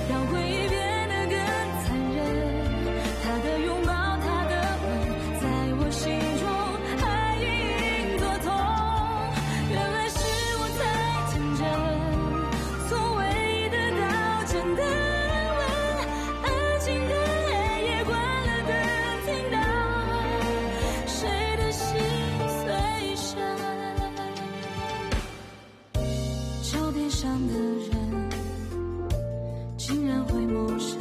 让回忆变得更残忍。他的拥抱，他的吻，在我心中还隐隐作痛。原来是我太天真，从未得到真的安稳。安静的黑夜，关了灯，听到谁的心碎声。照片上的人竟然会陌生，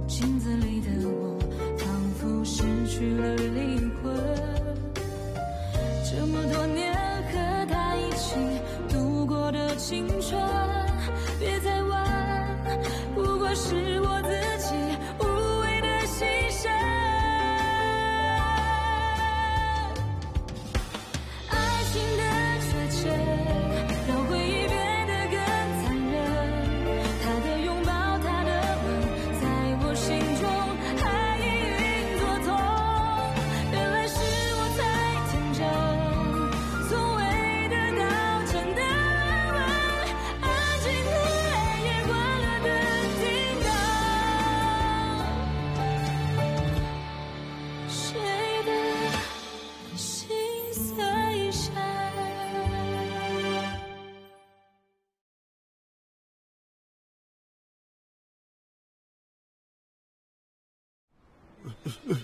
镜子里的我仿佛失去了灵魂。这么多年和他一起度过的青春，别再问，不过是我自己无谓的牺牲。爱情的绝症，让回忆变得更残忍。他的拥抱，他的吻，在我心中还隐隐作痛。原来是我太天真，从未得到真的安稳。安静的黑夜，关了灯，听到谁的心碎声。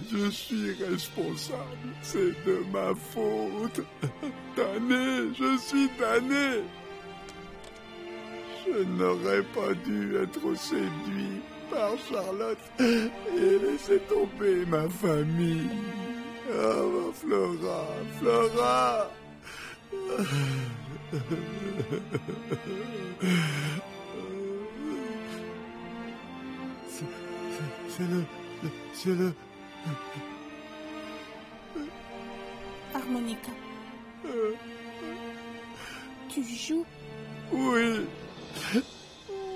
Je suis responsable, c'est de ma faute. Damné, je suis damné. Je n'aurais pas dû être séduit par Charlotte et laisser tomber ma famille. Ah, ma Flora, Flora. C'est le... Harmonica. Tu joues? Oui.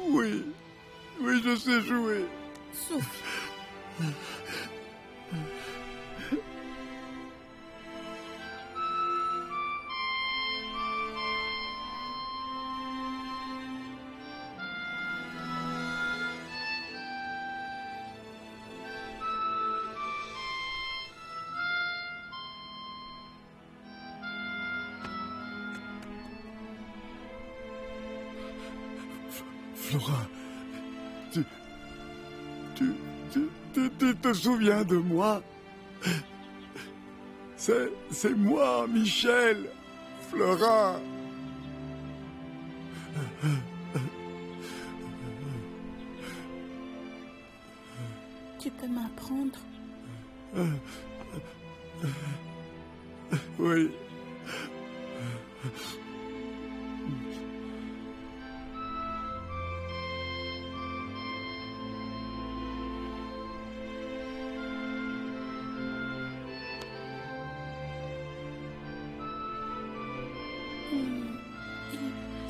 Oui. Oui, je sais jouer. Souffle. Flora, tu te souviens de moi? C'est moi, Michel, Flora. Tu peux m'apprendre? Oui.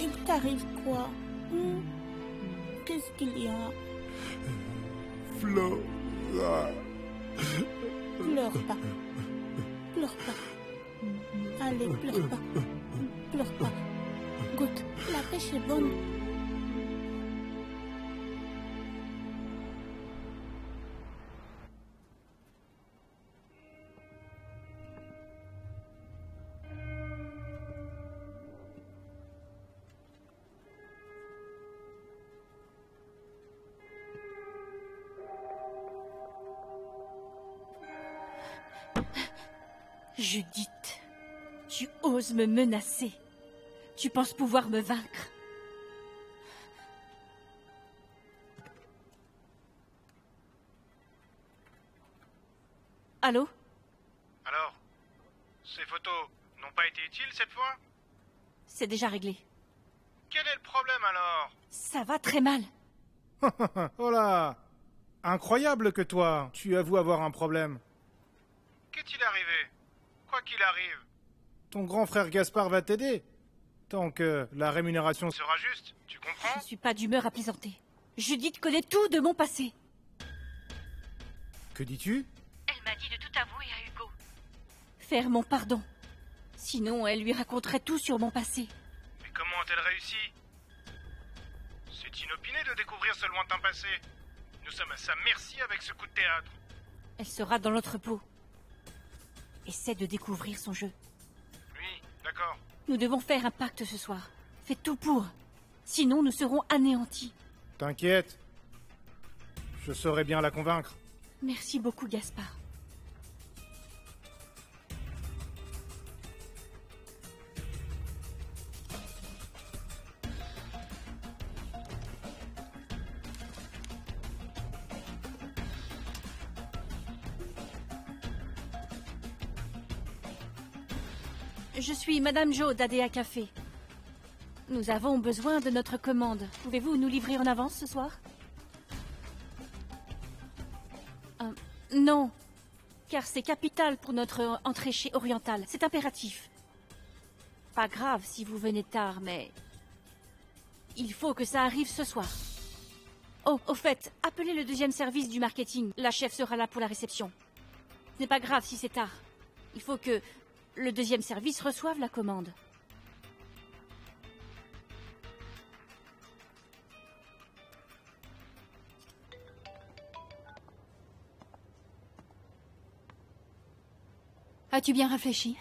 Il t'arrive quoi? Qu'est-ce qu'il y a? Flora. Pleure pas. Pleure pas. Allez, pleure pas. Pleure pas. Goûte, la pêche est bonne. Judith, tu oses me menacer. Tu penses pouvoir me vaincre. Allô? Alors, ces photos n'ont pas été utiles cette fois? C'est déjà réglé. Quel est le problème alors? Ça va très mal. Oh là! Incroyable que toi, tu avoues avoir un problème. Qu'est-il arrivé? Quoi qu'il arrive, Ton grand frère Gaspard va t'aider. Tant que la rémunération sera juste, tu comprends? Je suis pas d'humeur à plaisanter. Judith connaît tout de mon passé. Que dis-tu? Elle m'a dit de tout avouer à Hugo. Faire mon pardon. Sinon, elle lui raconterait tout sur mon passé. Mais comment a-t-elle réussi? C'est inopiné de découvrir ce lointain passé. Nous sommes à sa merci avec ce coup de théâtre. Elle sera dans notre peau. Essaie de découvrir son jeu. Oui, d'accord. Nous devons faire un pacte ce soir. Fais tout pour. Sinon, nous serons anéantis. T'inquiète. Je saurai bien la convaincre. Merci beaucoup, Gaspard. Je suis Madame Jo d'ADA Café. Nous avons besoin de notre commande. Pouvez-vous nous livrer en avance ce soir? Non, car c'est capital pour notre entrée chez Oriental. C'est impératif. Pas grave si vous venez tard, mais... il faut que ça arrive ce soir. Oh, au fait, appelez le deuxième service du marketing. La chef sera là pour la réception. Ce n'est pas grave si c'est tard. Il faut que le deuxième service reçoive la commande. As-tu bien réfléchi?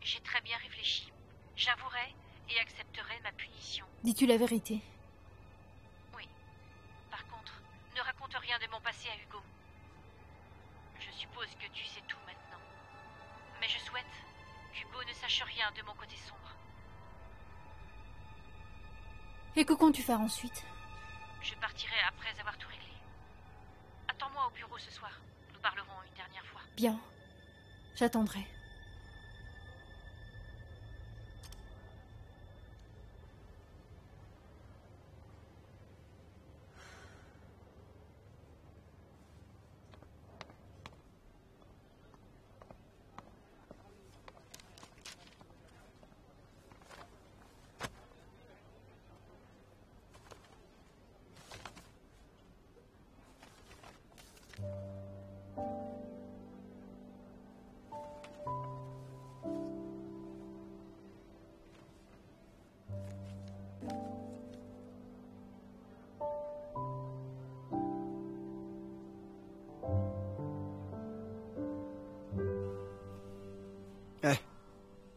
J'ai très bien réfléchi. J'avouerai et accepterai ma punition. Dis-tu la vérité? Oui. Par contre, ne raconte rien de mon passé à Hugo. Je suppose que tu sais tout maintenant. Mais je souhaite qu'Hugo ne sache rien de mon côté sombre. Et que comptes-tu faire ensuite? Je partirai après avoir tout réglé. Attends-moi au bureau ce soir. Nous parlerons une dernière fois. Bien. J'attendrai.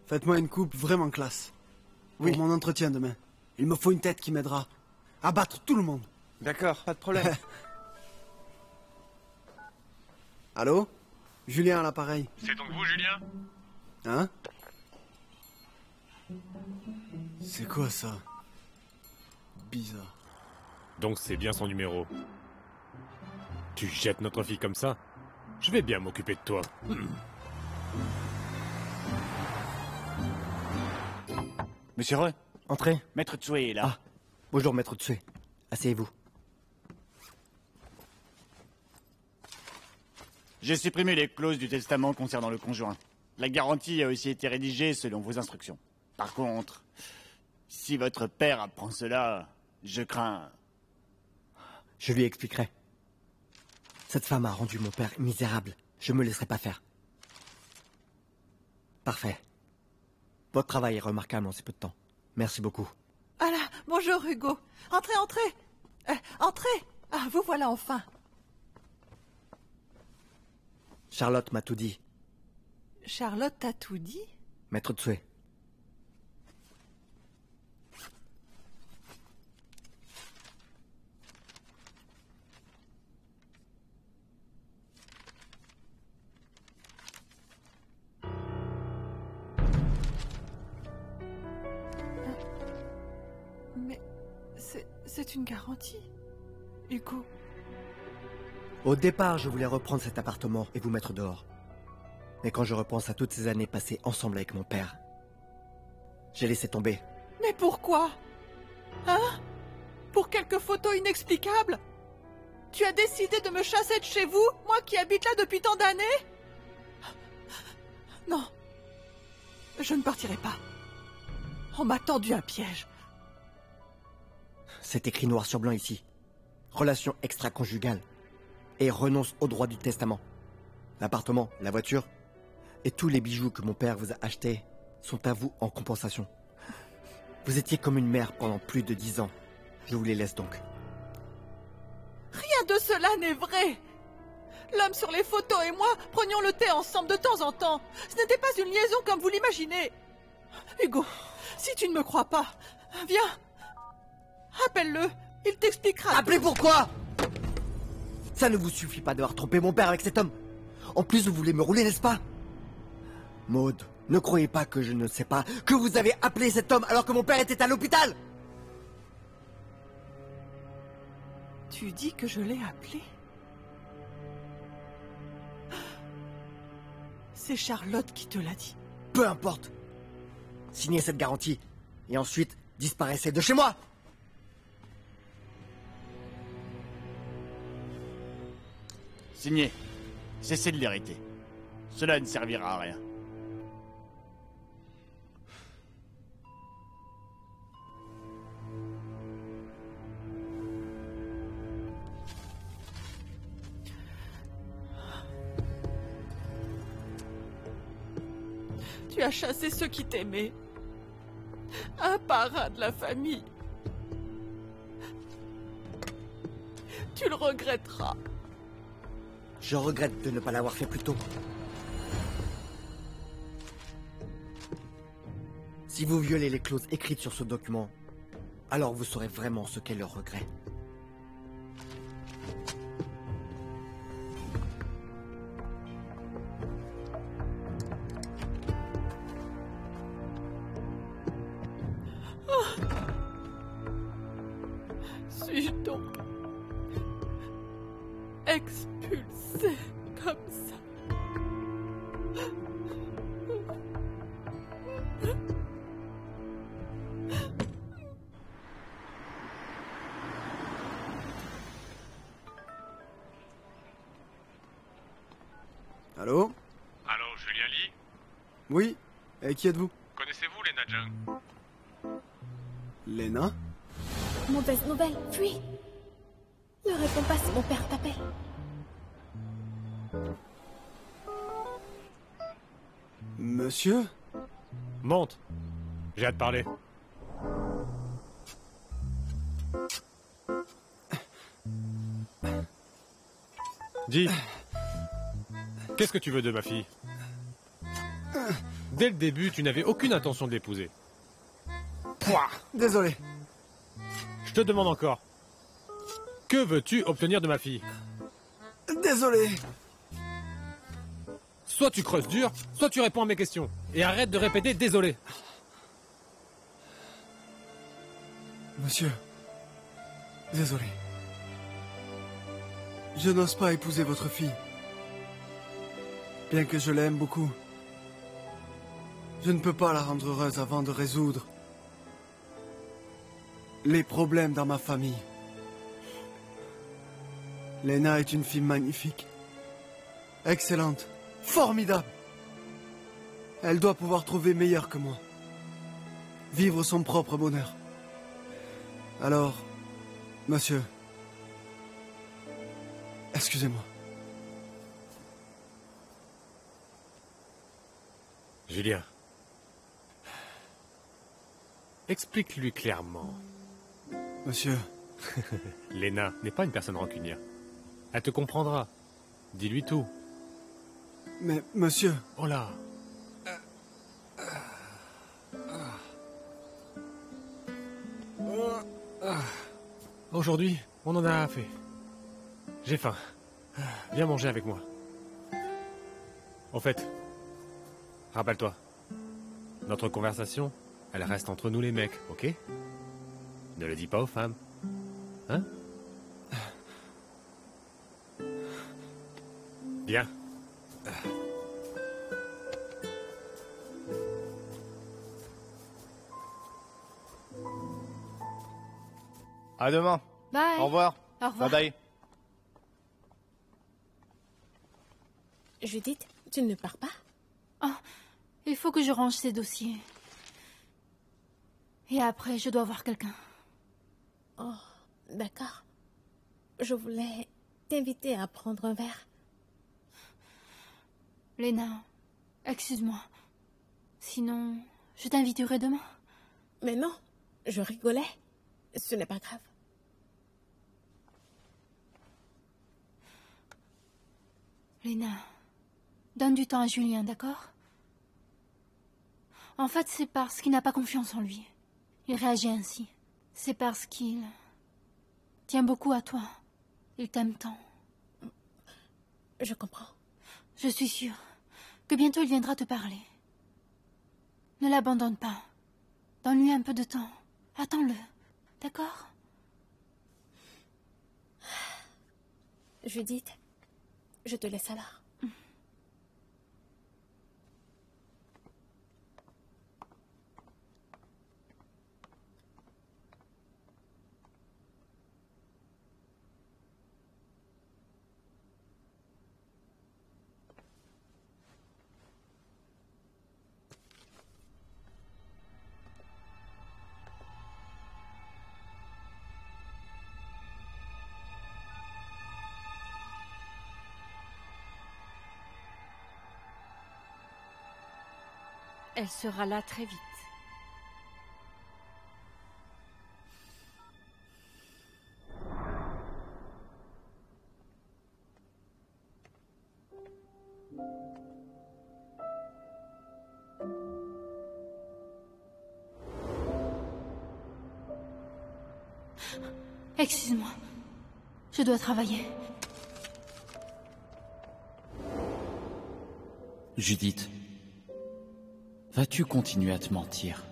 Faites-moi une coupe vraiment classe. Oui. Pour mon entretien demain. Il me faut une tête qui m'aidera à battre tout le monde. D'accord, pas de problème. Allô? Julien à l'appareil. C'est donc vous, Julien? Hein? C'est quoi ça? Bizarre. Donc c'est bien son numéro. Tu jettes notre fille comme ça? Je vais bien m'occuper de toi. Monsieur Re, Entrez. Maître Tsui est là. Ah, bonjour Maître Tsui. Asseyez-vous. J'ai supprimé les clauses du testament concernant le conjoint. La garantie a aussi été rédigée selon vos instructions. Par contre, si votre père apprend cela, je crains... Je lui expliquerai. Cette femme a rendu mon père misérable. Je me laisserai pas faire. Parfait. Votre travail est remarquable en si peu de temps. Merci beaucoup. Ah là, bonjour Hugo. Entrez, entrez. Entrez. Ah, vous voilà enfin. Charlotte m'a tout dit. Charlotte t'a tout dit? Maître Tsui. Mais c'est une garantie, Hugo. Au départ, je voulais reprendre cet appartement et vous mettre dehors. Mais quand je repense à toutes ces années passées ensemble avec mon père, j'ai laissé tomber. Mais pourquoi? Hein? Pour quelques photos inexplicables? Tu as décidé de me chasser de chez vous, moi qui habite là depuis tant d'années? Non. Je ne partirai pas. On m'a tendu un piège. C'est écrit noir sur blanc ici. Relation extra-conjugale. Et renonce au droit du testament. L'appartement, la voiture et tous les bijoux que mon père vous a achetés sont à vous en compensation. Vous étiez comme une mère pendant plus de 10 ans. Je vous les laisse donc. Rien de cela n'est vrai. L'homme sur les photos et moi prenions le thé ensemble de temps en temps. Ce n'était pas une liaison comme vous l'imaginez. Hugo, si tu ne me crois pas, viens. Appelle-le, il t'expliquera. Appelez pourquoi? Ça ne vous suffit pas d'avoir trompé mon père avec cet homme. En plus, vous voulez me rouler, n'est-ce pas? Maud, ne croyez pas que je ne sais pas que vous avez appelé cet homme alors que mon père était à l'hôpital. Tu dis que je l'ai appelé? C'est Charlotte qui te l'a dit. Peu importe. Signez cette garantie et ensuite disparaissez de chez moi. Signez. Cessez de l'hériter. Cela ne servira à rien. Tu as chassé ceux qui t'aimaient. Un parrain de la famille. Tu le regretteras. Je regrette de ne pas l'avoir fait plus tôt. Si vous violez les clauses écrites sur ce document, alors vous saurez vraiment ce qu'est le regret. Suis-je donc expulsée comme ça? Allô? Allô, Julien Lee? Oui? Et qui êtes-vous? Connaissez-vous Lena Jung? Lena? Mauvaise nouvelle, fuis. Ne réponds pas si mon père t'appelle. Monsieur? Monte. J'ai hâte de parler. Dis. Qu'est-ce que tu veux de ma fille? Dès le début, tu n'avais aucune intention de l'épouser. Pouah, désolé. Je te demande encore. Que veux-tu obtenir de ma fille? Désolé. Soit tu creuses dur, soit tu réponds à mes questions. Et arrête de répéter désolé. Monsieur. Désolé. Je n'ose pas épouser votre fille. Bien que je l'aime beaucoup. Je ne peux pas la rendre heureuse avant de résoudre les problèmes dans ma famille. Lena est une fille magnifique. Excellente. Formidable. Elle doit pouvoir trouver meilleur que moi. Vivre son propre bonheur. Alors, monsieur, excusez-moi. Julien. Explique-lui clairement. Monsieur. Lena n'est pas une personne rancunière. Elle te comprendra. Dis-lui tout. Mais, monsieur... Oh là. Aujourd'hui, on en a fait. J'ai faim. Viens manger avec moi. Au fait, rappelle-toi, notre conversation, elle reste entre nous les mecs, ok? Ne le dis pas aux femmes. Hein? Bien. À demain. Bye. Au revoir. Au revoir. Bye bye. Judith, tu ne pars pas? Oh, il faut que je range ces dossiers. Et après, je dois voir quelqu'un. Oh, d'accord. Je voulais t'inviter à prendre un verre. Lena, excuse-moi. Sinon, je t'inviterai demain. Mais non, je rigolais. Ce n'est pas grave. Léna, donne du temps à Julien, d'accord? En fait, c'est parce qu'il n'a pas confiance en lui. Il réagit ainsi. C'est parce qu'il tient beaucoup à toi. Il t'aime tant. Je comprends. Je suis sûre que bientôt il viendra te parler. Ne l'abandonne pas. Donne-lui un peu de temps. Attends-le. D'accord? Judith, je te laisse alors. Elle sera là très vite. Excuse-moi. Je dois travailler. Judith, vas-tu continuer à te mentir?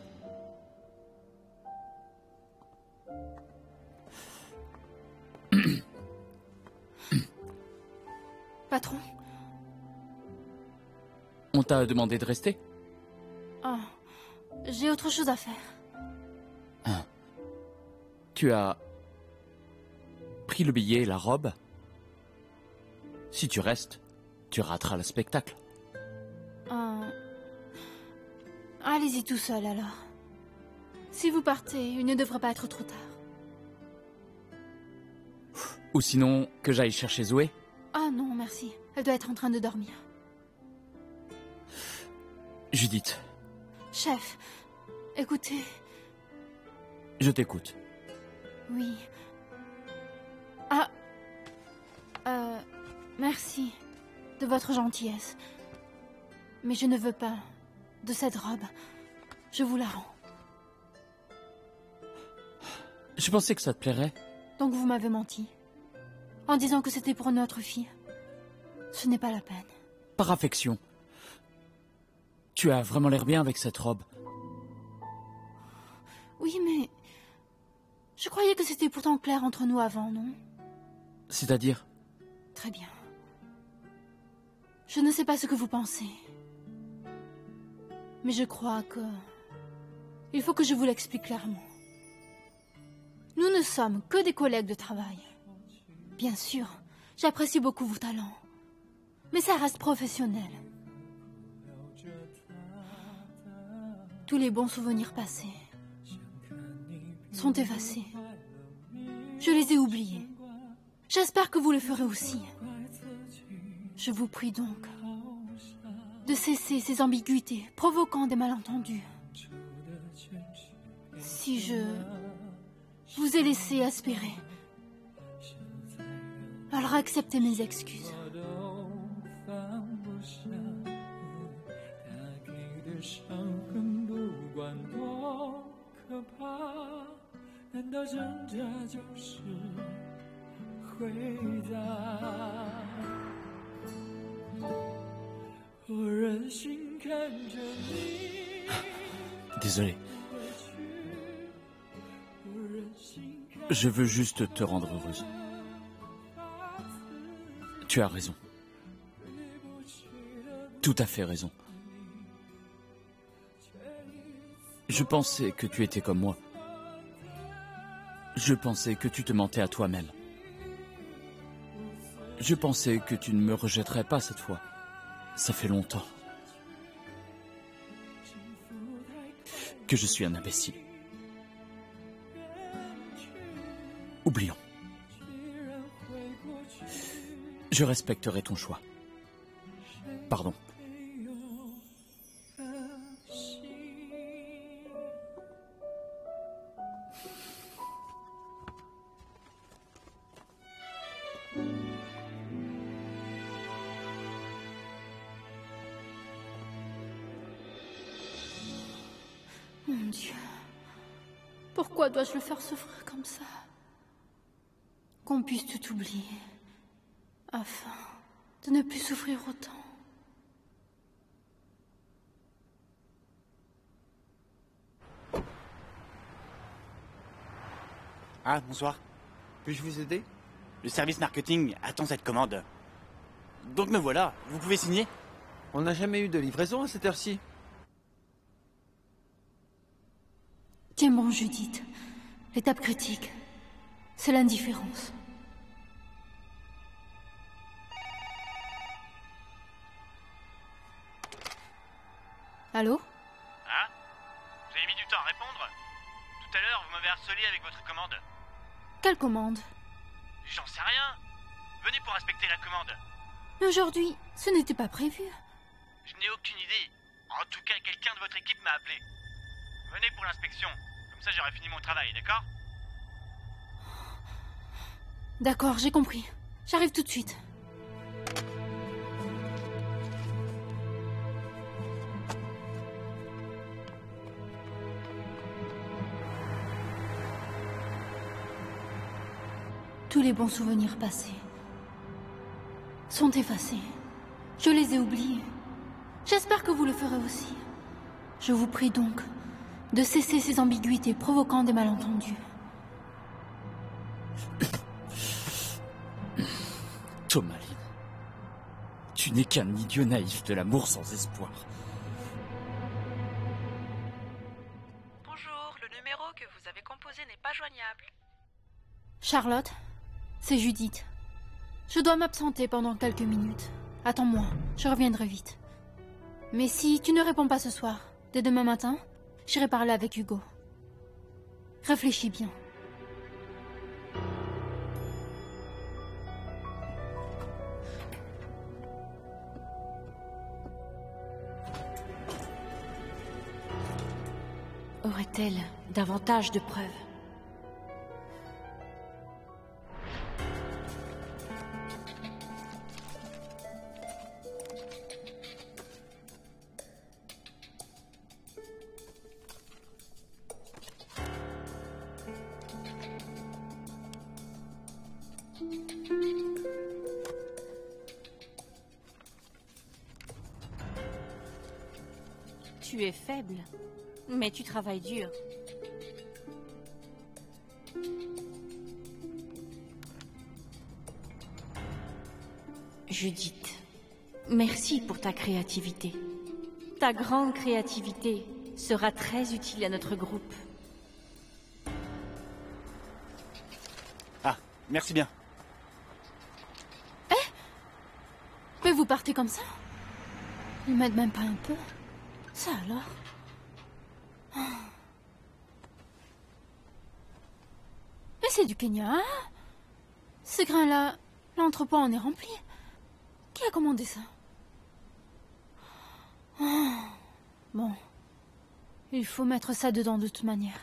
Patron? On t'a demandé de rester? Oh, j'ai autre chose à faire. Hein. Tu as pris le billet et la robe? Si tu restes, tu rateras le spectacle. Allez-y tout seul alors. Si vous partez, il ne devrait pas être trop tard. Ou sinon, que j'aille chercher Zoé? Ah non, merci. Elle doit être en train de dormir. Judith. Chef, écoutez. Je t'écoute. Oui. Merci de votre gentillesse. Mais je ne veux pas de cette robe. Je vous la rends. Je pensais que ça te plairait. Donc vous m'avez menti. En disant que c'était pour notre fille. Ce n'est pas la peine. Par affection. Tu as vraiment l'air bien avec cette robe. Oui, mais... Je croyais que c'était pourtant clair entre nous avant, non? C'est-à-dire? Très bien. Je ne sais pas ce que vous pensez. Mais je crois que... Il faut que je vous l'explique clairement. Nous ne sommes que des collègues de travail. Bien sûr, j'apprécie beaucoup vos talents. Mais ça reste professionnel. Tous les bons souvenirs passés sont effacés. Je les ai oubliés. J'espère que vous le ferez aussi. Je vous prie donc de cesser ces ambiguïtés provoquant des malentendus. Si je vous ai laissé aspirer, alors acceptez mes excuses. Désolé. Je veux juste te rendre heureuse. Tu as raison. Tout à fait raison. Je pensais que tu étais comme moi. Je pensais que tu te mentais à toi-même. Je pensais que tu ne me rejetterais pas cette fois. Ça fait longtemps que je suis un imbécile. Oublions. Je respecterai ton choix. Pardon. Dieu. Pourquoi dois-je le faire souffrir comme ça? Qu'on puisse tout oublier, afin de ne plus souffrir autant. Ah, bonsoir. Puis-je vous aider? Le service marketing attend cette commande. Donc me voilà, vous pouvez signer? On n'a jamais eu de livraison à cette heure-ci. Tiens bon, Judith. L'étape critique, c'est l'indifférence. Allô? Hein? Vous avez mis du temps à répondre? Tout à l'heure, vous m'avez harcelé avec votre commande. Quelle commande? J'en sais rien. Venez pour inspecter la commande. Mais aujourd'hui, ce n'était pas prévu. Je n'ai aucune idée. En tout cas, quelqu'un de votre équipe m'a appelé. Venez pour l'inspection. Comme ça, j'aurai fini mon travail, d'accord? D'accord, j'ai compris. J'arrive tout de suite. Tous les bons souvenirs passés sont effacés. Je les ai oubliés. J'espère que vous le ferez aussi. Je vous prie donc de cesser ces ambiguïtés provoquant des malentendus. Thomaline, tu n'es qu'un idiot naïf de l'amour sans espoir. Bonjour, le numéro que vous avez composé n'est pas joignable. Charlotte, c'est Judith. Je dois m'absenter pendant quelques minutes. Attends-moi, je reviendrai vite. Mais si tu ne réponds pas ce soir, dès demain matin, j'irai parler avec Hugo. Réfléchis bien. Aurait-elle davantage de preuves? Tu es faible, mais tu travailles dur. Judith, merci pour ta créativité. Ta grande créativité sera très utile à notre groupe. Ah, merci bien. Mais vous partez comme ça? Ils m'aident même pas un peu. Ça alors? Mais c'est du Kenya, hein? Ces grains-là, l'entrepôt en est rempli. Qui a commandé ça? Bon. Il faut mettre ça dedans de toute manière.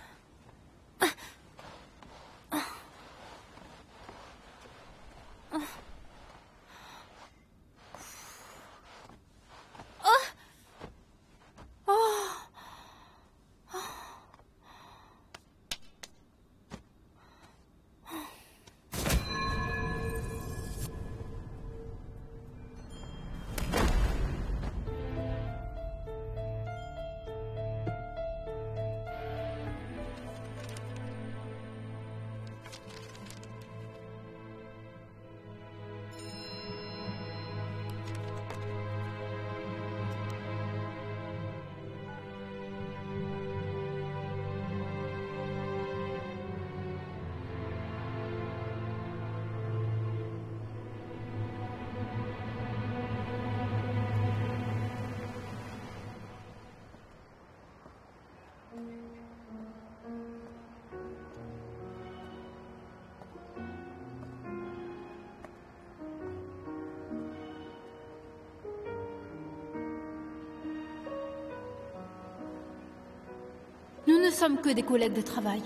Nous ne sommes que des collègues de travail.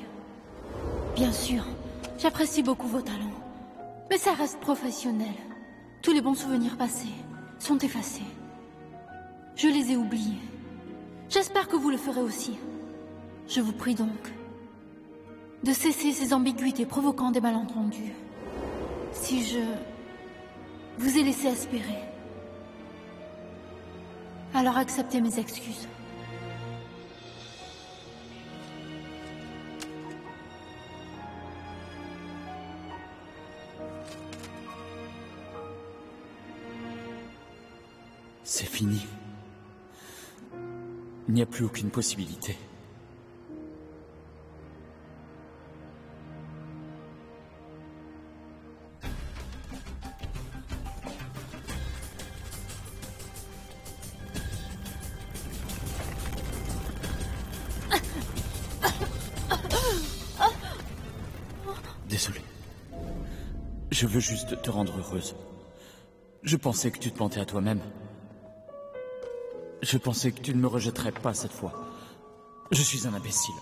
Bien sûr, j'apprécie beaucoup vos talents. Mais ça reste professionnel. Tous les bons souvenirs passés sont effacés. Je les ai oubliés. J'espère que vous le ferez aussi. Je vous prie donc de cesser ces ambiguïtés provoquant des malentendus. Si je vous ai laissé espérer, alors acceptez mes excuses. C'est fini. Il n'y a plus aucune possibilité. Désolé. Je veux juste te rendre heureuse. Je pensais que tu te mentais à toi-même. Je pensais que tu ne me rejetterais pas cette fois. Je suis un imbécile.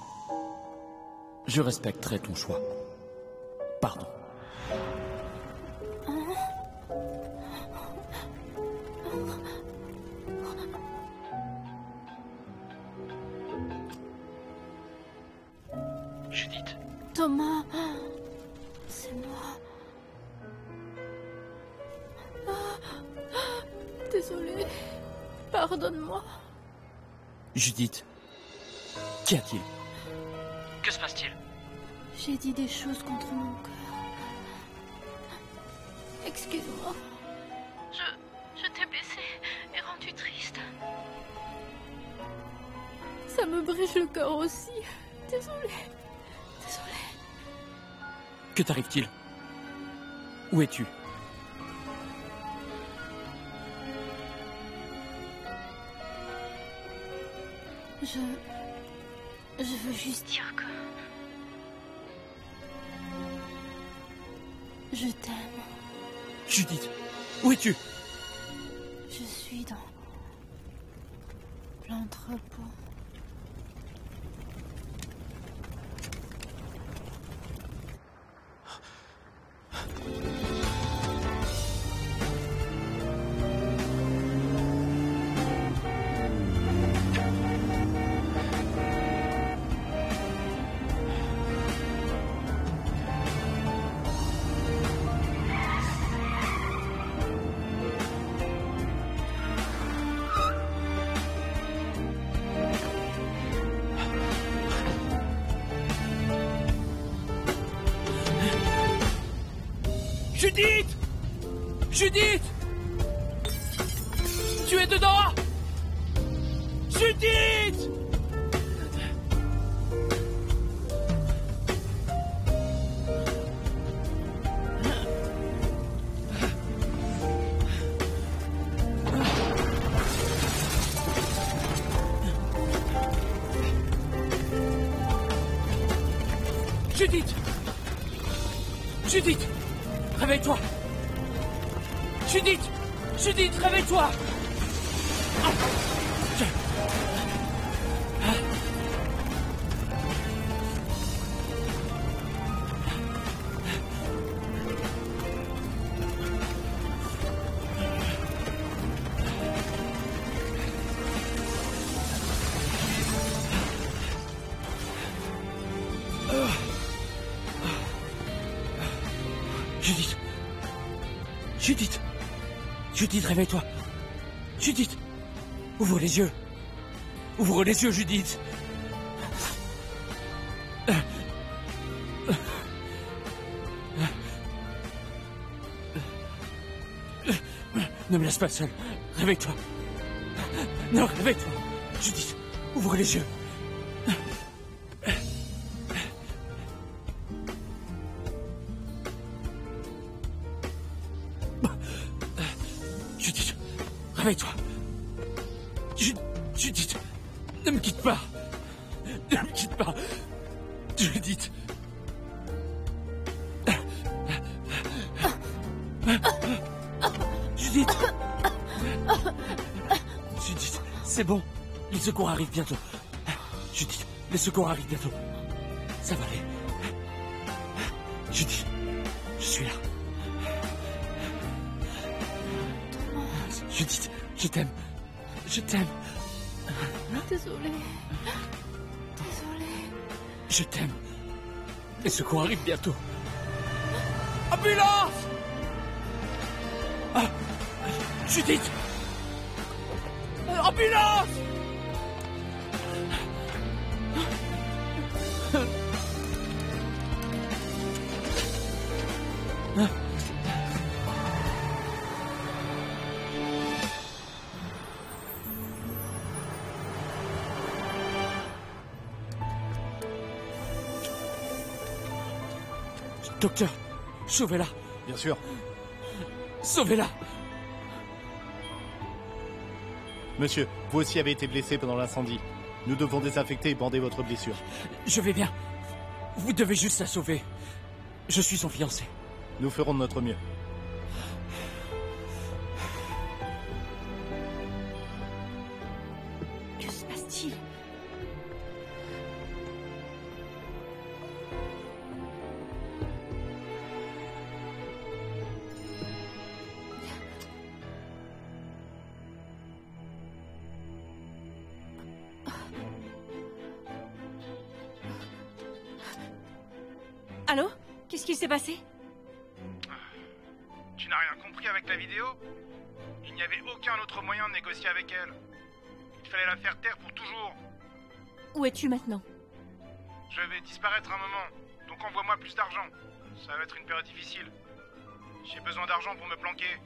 Je respecterai ton choix. Pardon. Judith. Thomas, c'est moi. Désolée. Pardonne-moi. Judith, qu'y a-t-il? Que se passe-t-il? J'ai dit des choses contre mon cœur. Excuse-moi. Je t'ai blessée et rendue triste. Ça me brise le cœur aussi. Désolée. Désolée. Que t'arrive-t-il? Où es-tu? Je veux juste dire que... Je t'aime. Judith, où es-tu? Je suis dans l'entrepôt. Judith! Judith! Tu es dedans? Judith! Judith! Judith! Réveille-toi! Judith! Judith, réveille-toi! Judith! Judith! Judith, réveille-toi! Judith! Ouvre les yeux! Ouvre les yeux, Judith! Ne me laisse pas seul! Réveille-toi! Non, réveille-toi! Judith! Ouvre les yeux! Judith, réveille-toi. Judith, ne me quitte pas. Ne me quitte pas. Judith. Judith. Judith, c'est bon. Les secours arrivent bientôt. Judith, les secours arrivent bientôt. Ça va aller. Judith, je suis là. Judith, je t'aime. Je t'aime. Désolée. Désolée. Je t'aime. Les secours arrivent bientôt. Ambulance! Ah, Judith! Ambulance! Docteur, sauvez-la. Bien sûr. Sauvez-la. Monsieur, vous aussi avez été blessé pendant l'incendie. Nous devons désinfecter et bander votre blessure. Je vais bien. Vous devez juste la sauver. Je suis son fiancé. Nous ferons de notre mieux. Que se passe-t-il? Allô? Qu'est-ce qui s'est passé? Tu n'as rien compris avec la vidéo? Il n'y avait aucun autre moyen de négocier avec elle. Il fallait la faire taire pour toujours. Où es-tu maintenant? Je vais disparaître un moment, donc envoie-moi plus d'argent. Ça va être une période difficile. J'ai besoin d'argent pour me planquer,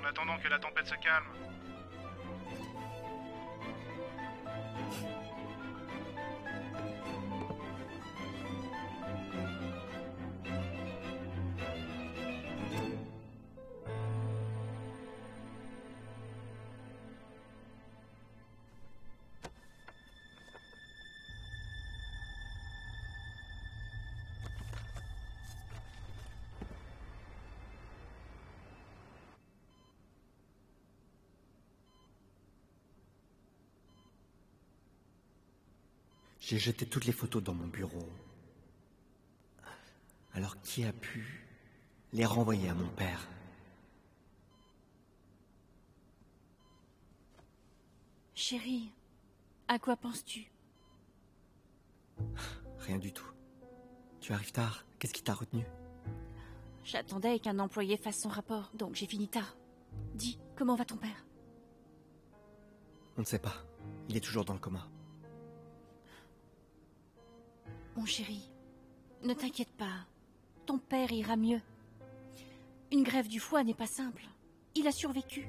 en attendant que la tempête se calme. J'ai jeté toutes les photos dans mon bureau. Alors qui a pu les renvoyer à mon père? Chérie, à quoi penses-tu? Rien du tout. Tu arrives tard. Qu'est-ce qui t'a retenu? J'attendais qu'un employé fasse son rapport, donc j'ai fini tard. Dis, comment va ton père? On ne sait pas. Il est toujours dans le coma. Mon chéri, ne t'inquiète pas. Ton père ira mieux. Une greffe du foie n'est pas simple. Il a survécu.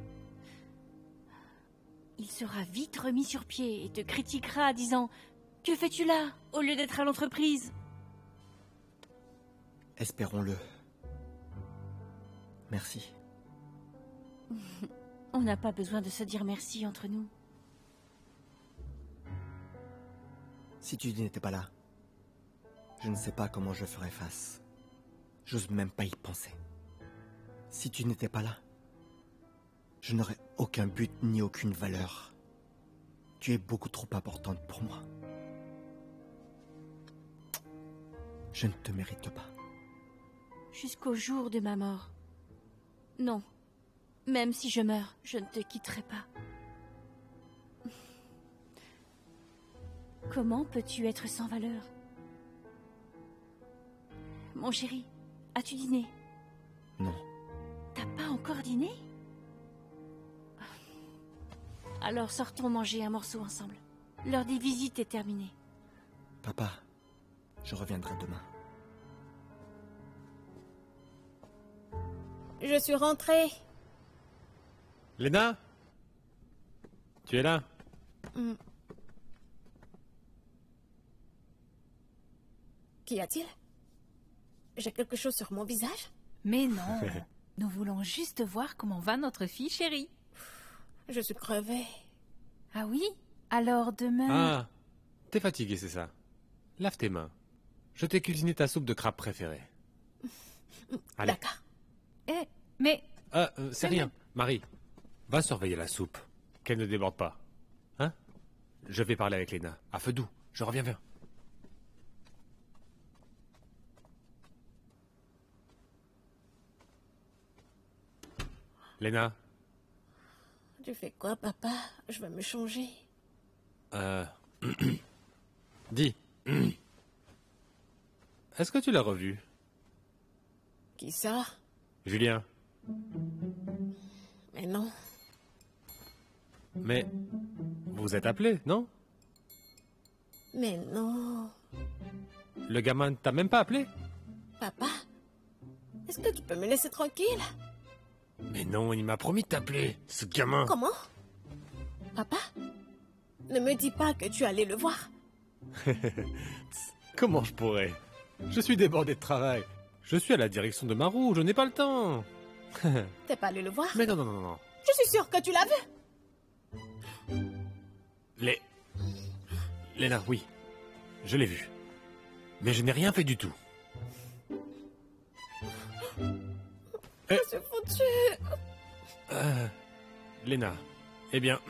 Il sera vite remis sur pied et te critiquera disant « Que fais-tu là, au lieu d'être à l'entreprise ?» Espérons-le. Merci. On n'a pas besoin de se dire merci entre nous. Si tu n'étais pas là, je ne sais pas comment je ferais face. J'ose même pas y penser. Si tu n'étais pas là, je n'aurais aucun but ni aucune valeur. Tu es beaucoup trop importante pour moi. Je ne te mérite pas. Jusqu'au jour de ma mort. Non. Même si je meurs, je ne te quitterai pas. Comment peux-tu être sans valeur? Mon chéri, as-tu dîné? Non. T'as pas encore dîné? Alors sortons manger un morceau ensemble. L'heure des visites est terminée. Papa, je reviendrai demain. Je suis rentrée. Léna? Tu es là? Qu'y a-t-il? J'ai quelque chose sur mon visage? Mais non. Nous voulons juste voir comment va notre fille chérie. Je suis crevée. Ah oui? Alors demain... Ah, t'es fatigué, c'est ça. Lave tes mains. Je t'ai cuisiné ta soupe de crabe préférée. Allez. D'accord. Eh, mais... C'est rien. Marie, va surveiller la soupe. Qu'elle ne déborde pas. Hein? Je vais parler avec Léna. À feu doux. Je reviens vers. Léna? Tu fais quoi, papa? Je vais me changer. Dis. est-ce que tu l'as revu? Qui ça? Julien. Mais non. Mais vous êtes appelé, non? Mais non. Le gamin ne t'a même pas appelé? Papa, est-ce que tu peux me laisser tranquille? Mais non, il m'a promis de t'appeler, ce gamin. Comment? Papa, ne me dis pas que tu allais le voir. Comment je pourrais? Je suis débordé de travail. Je suis à la direction de Marou, je n'ai pas le temps. T'es pas allé le voir? Mais non, non, non, non. Je suis sûre que tu l'as vu. Léna, oui. Je l'ai vu. Mais je n'ai rien fait du tout. Je suis foutu. Léna, eh bien,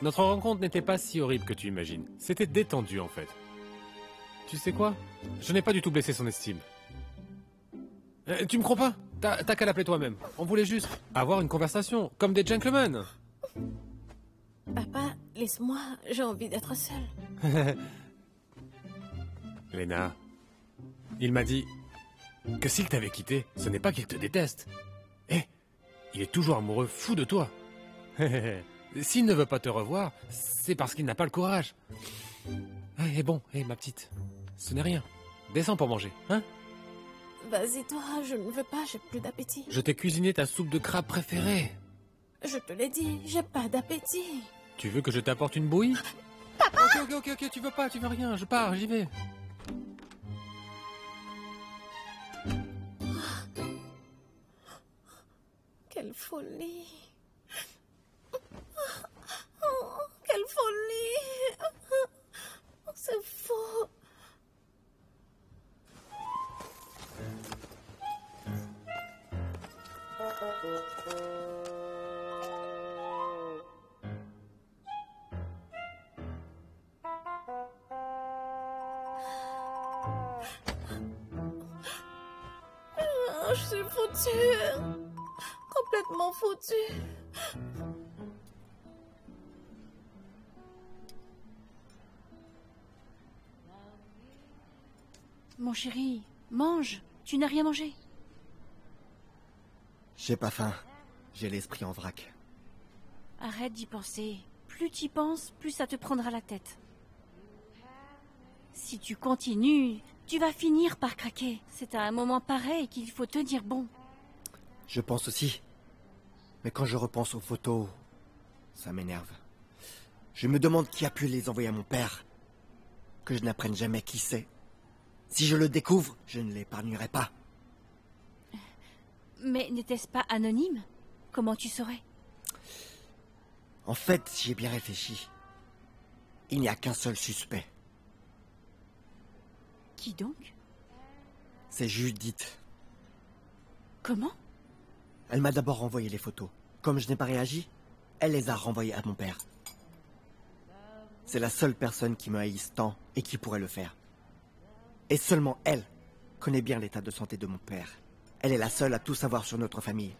notre rencontre n'était pas si horrible que tu imagines. C'était détendu, en fait. Tu sais quoi? Je n'ai pas du tout blessé son estime. Tu me crois pas? T'as qu'à l'appeler toi-même. On voulait juste avoir une conversation, comme des gentlemen. Papa, laisse-moi, j'ai envie d'être seule. Léna, il m'a dit que s'il t'avait quitté, ce n'est pas qu'il te déteste. Il est toujours amoureux, fou de toi. S'il ne veut pas te revoir, c'est parce qu'il n'a pas le courage. Et bon, ma petite, ce n'est rien. Descends pour manger, hein? Vas-y toi, je ne veux pas, j'ai plus d'appétit. Je t'ai cuisiné ta soupe de crabe préférée. Je te l'ai dit, j'ai pas d'appétit. Tu veux que je t'apporte une bouillie? Papa! Ok, tu veux pas, tu veux rien, je pars, j'y vais. Quelle folie! Oh, quelle folie! C'est fou! Je suis foutue! Complètement foutue! Mon chéri, mange. Tu n'as rien mangé. J'ai pas faim. J'ai l'esprit en vrac. Arrête d'y penser. Plus t'y penses, plus ça te prendra la tête. Si tu continues, tu vas finir par craquer. C'est à un moment pareil qu'il faut tenir bon. Je pense aussi. Mais quand je repense aux photos, ça m'énerve. Je me demande qui a pu les envoyer à mon père. Que je n'apprenne jamais qui c'est. Si je le découvre, je ne l'épargnerai pas. Mais n'était-ce pas anonyme? Comment tu saurais? En fait, j'y ai bien réfléchi. Il n'y a qu'un seul suspect. Qui donc? C'est Judith. Comment? Elle m'a d'abord renvoyé les photos. Comme je n'ai pas réagi, elle les a renvoyées à mon père. C'est la seule personne qui me haïsse tant et qui pourrait le faire. Et seulement elle connaît bien l'état de santé de mon père. Elle est la seule à tout savoir sur notre famille.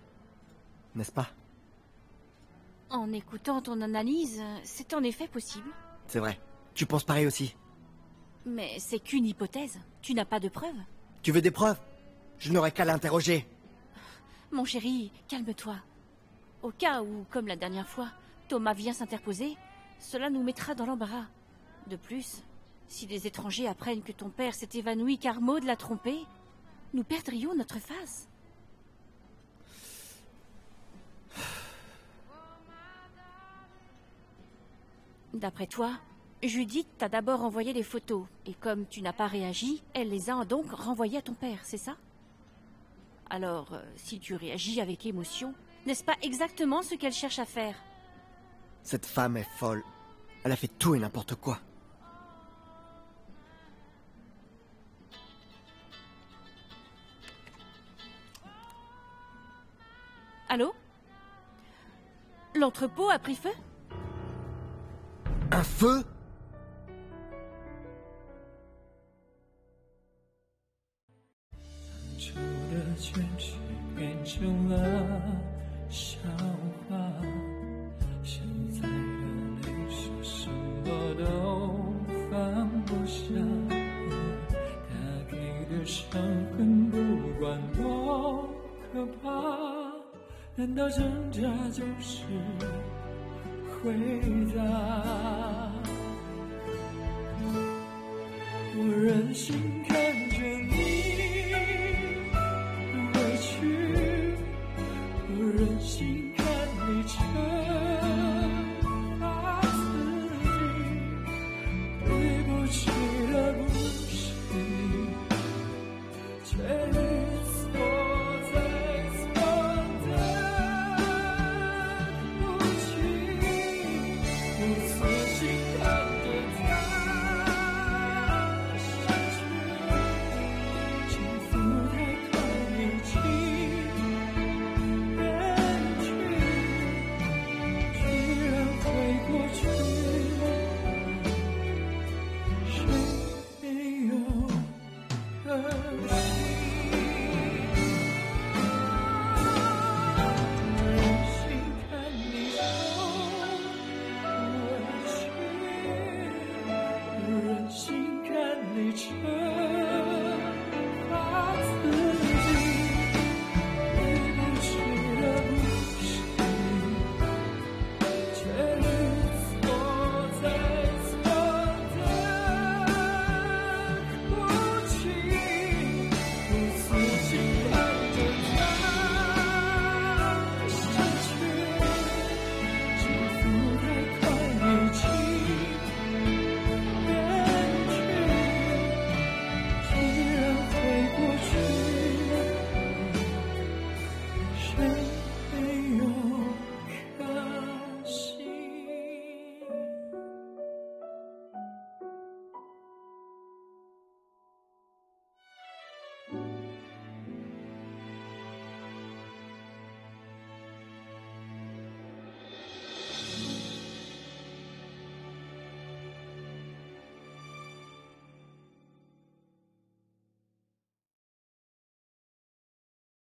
N'est-ce pas? En écoutant ton analyse, c'est en effet possible. C'est vrai. Tu penses pareil aussi? Mais c'est qu'une hypothèse. Tu n'as pas de preuves. Tu veux des preuves? Je n'aurais qu'à l'interroger. Mon chéri, calme-toi. Au cas où, comme la dernière fois, Thomas vient s'interposer, cela nous mettra dans l'embarras. De plus, si des étrangers apprennent que ton père s'est évanoui car Maud l'a trompé, nous perdrions notre face. D'après toi, Judith t'a d'abord envoyé les photos, et comme tu n'as pas réagi, elle les a donc renvoyées à ton père, c'est ça? Alors, si tu réagis avec émotion, n'est-ce pas exactement ce qu'elle cherche à faire? Cette femme est folle. Elle a fait tout et n'importe quoi. Allô? L'entrepôt a pris feu? Un feu? 伤痕不管多可怕，难道挣扎就是回答？我任性开